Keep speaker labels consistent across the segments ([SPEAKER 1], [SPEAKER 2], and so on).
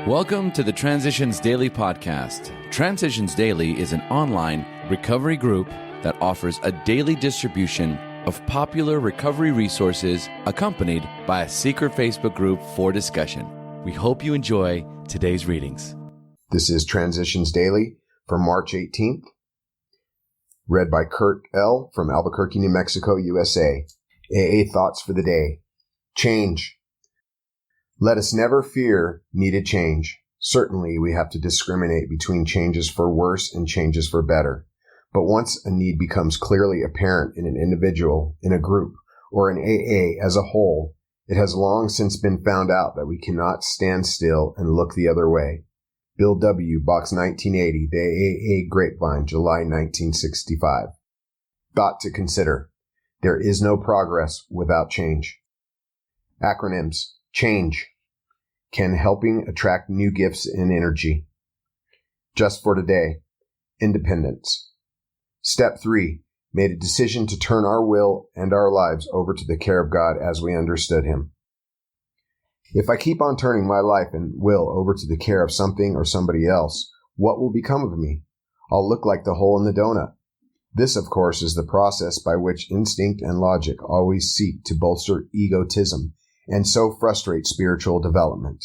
[SPEAKER 1] Welcome to the Transitions Daily podcast. Transitions Daily is an online recovery group that offers a daily distribution of popular recovery resources accompanied by a secret Facebook group for discussion. We hope you enjoy today's readings.
[SPEAKER 2] This is Transitions Daily for March 18th, read by Kurt L. from Albuquerque, New Mexico, USA. AA Thoughts for the Day. Change. Let us never fear needed change. Certainly, we have to discriminate between changes for worse and changes for better. But once a need becomes clearly apparent in an individual, in a group, or in AA as a whole, it has long since been found out that we cannot stand still and look the other way. Bill W., Box 1980, The AA Grapevine, July 1965. Thought to consider. There is no progress without change. Acronyms. Change. Can helping attract new gifts and energy. Just for today. Independence. Step 3. Made a decision to turn our will and our lives over to the care of God as we understood Him. If I keep on turning my life and will over to the care of something or somebody else, what will become of me? I'll look like the hole in the donut. This, of course, is the process by which instinct and logic always seek to bolster egotism and so frustrate spiritual development.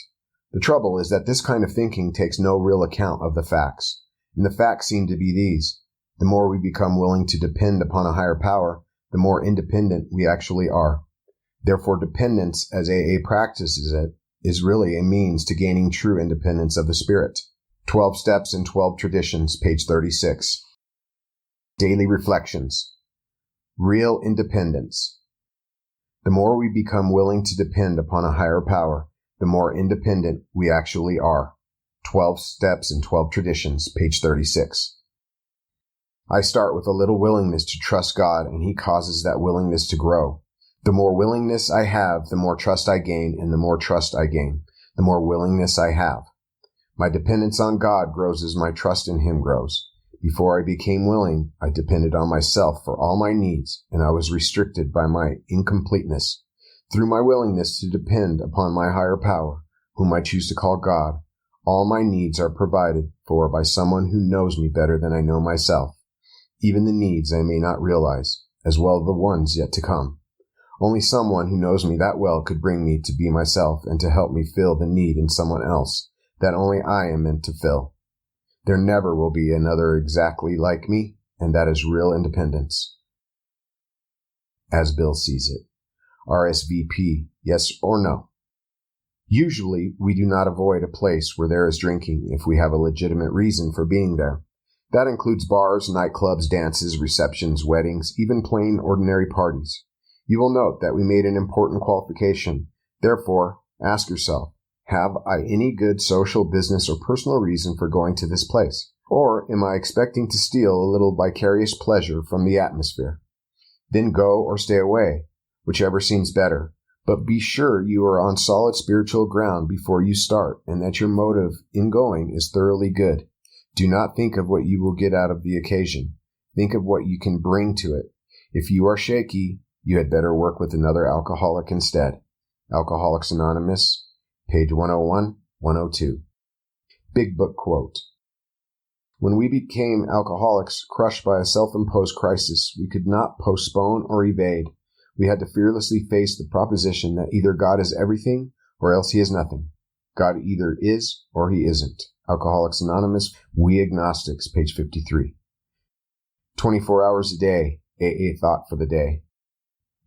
[SPEAKER 2] The trouble is that this kind of thinking takes no real account of the facts. And the facts seem to be these. The more we become willing to depend upon a higher power, the more independent we actually are. Therefore, dependence, as AA practices it, is really a means to gaining true independence of the spirit. 12 Steps and 12 Traditions, page 36. Daily Reflections. Real independence. The more we become willing to depend upon a higher power, the more independent we actually are. 12 Steps and 12 Traditions, page 36. I start with a little willingness to trust God, and He causes that willingness to grow. The more willingness I have, the more trust I gain, and the more trust I gain, the more willingness I have. My dependence on God grows as my trust in Him grows. Before I became willing, I depended on myself for all my needs, and I was restricted by my incompleteness. Through my willingness to depend upon my higher power, whom I choose to call God, all my needs are provided for by someone who knows me better than I know myself, even the needs I may not realize, as well as the ones yet to come. Only someone who knows me that well could bring me to be myself and to help me fill the need in someone else that only I am meant to fill. There never will be another exactly like me, and that is real independence. As Bill sees it. RSVP, yes or no? Usually, we do not avoid a place where there is drinking if we have a legitimate reason for being there. That includes bars, nightclubs, dances, receptions, weddings, even plain ordinary parties. You will note that we made an important qualification. Therefore, ask yourself, have I any good social, business, or personal reason for going to this place? Or am I expecting to steal a little vicarious pleasure from the atmosphere? Then go or stay away, whichever seems better. But be sure you are on solid spiritual ground before you start, and that your motive in going is thoroughly good. Do not think of what you will get out of the occasion. Think of what you can bring to it. If you are shaky, you had better work with another alcoholic instead. Alcoholics Anonymous, page 101, 102. Big Book quote. When we became alcoholics, crushed by a self-imposed crisis, we could not postpone or evade. We had to fearlessly face the proposition that either God is everything or else He is nothing. God either is or He isn't. Alcoholics Anonymous, We Agnostics, page 53. 24 hours a day, AA Thought for the Day.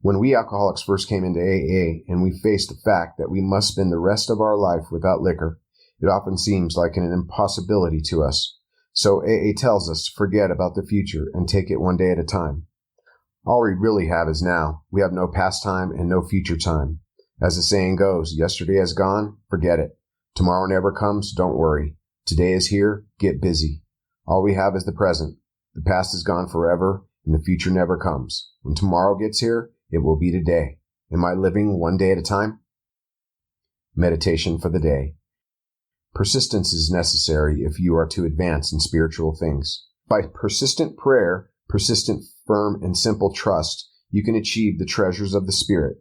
[SPEAKER 2] When we alcoholics first came into AA and we faced the fact that we must spend the rest of our life without liquor, it often seems like an impossibility to us. So AA tells us to forget about the future and take it one day at a time. All we really have is now. We have no past time and no future time. As the saying goes, yesterday has gone, forget it. Tomorrow never comes, don't worry. Today is here, get busy. All we have is the present. The past is gone forever, and the future never comes. When tomorrow gets here, it will be today. Am I living one day at a time? Meditation for the day. Persistence is necessary if you are to advance in spiritual things. By persistent prayer, persistent, firm, and simple trust, you can achieve the treasures of the Spirit.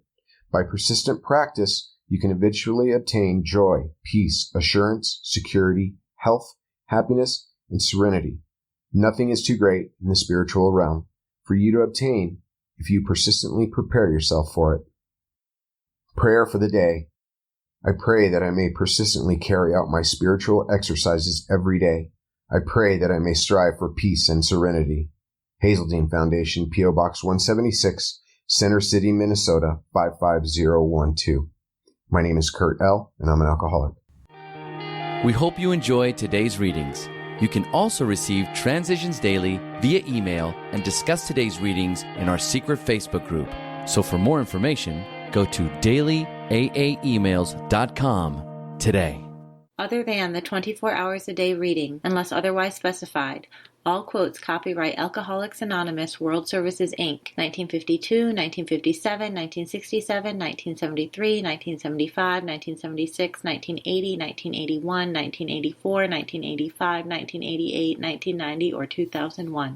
[SPEAKER 2] By persistent practice, you can eventually obtain joy, peace, assurance, security, health, happiness, and serenity. Nothing is too great in the spiritual realm for you to obtain if you persistently prepare yourself for it. Prayer for the day. I pray that I may persistently carry out my spiritual exercises every day. I pray that I may strive for peace and serenity. Hazeltine Foundation, P.O. Box 176, Center City, Minnesota, 55012. My name is Kurt L., and I'm an alcoholic.
[SPEAKER 1] We hope you enjoyed today's readings. You can also receive Transitions Daily via email and discuss today's readings in our secret Facebook group. So for more information, go to dailyaaemails.com today.
[SPEAKER 3] Other than the 24 hours a day reading, unless otherwise specified, all quotes copyright Alcoholics Anonymous World Services, Inc., 1952, 1957, 1967, 1973, 1975, 1976, 1980, 1981, 1984, 1985, 1988, 1990, or 2001.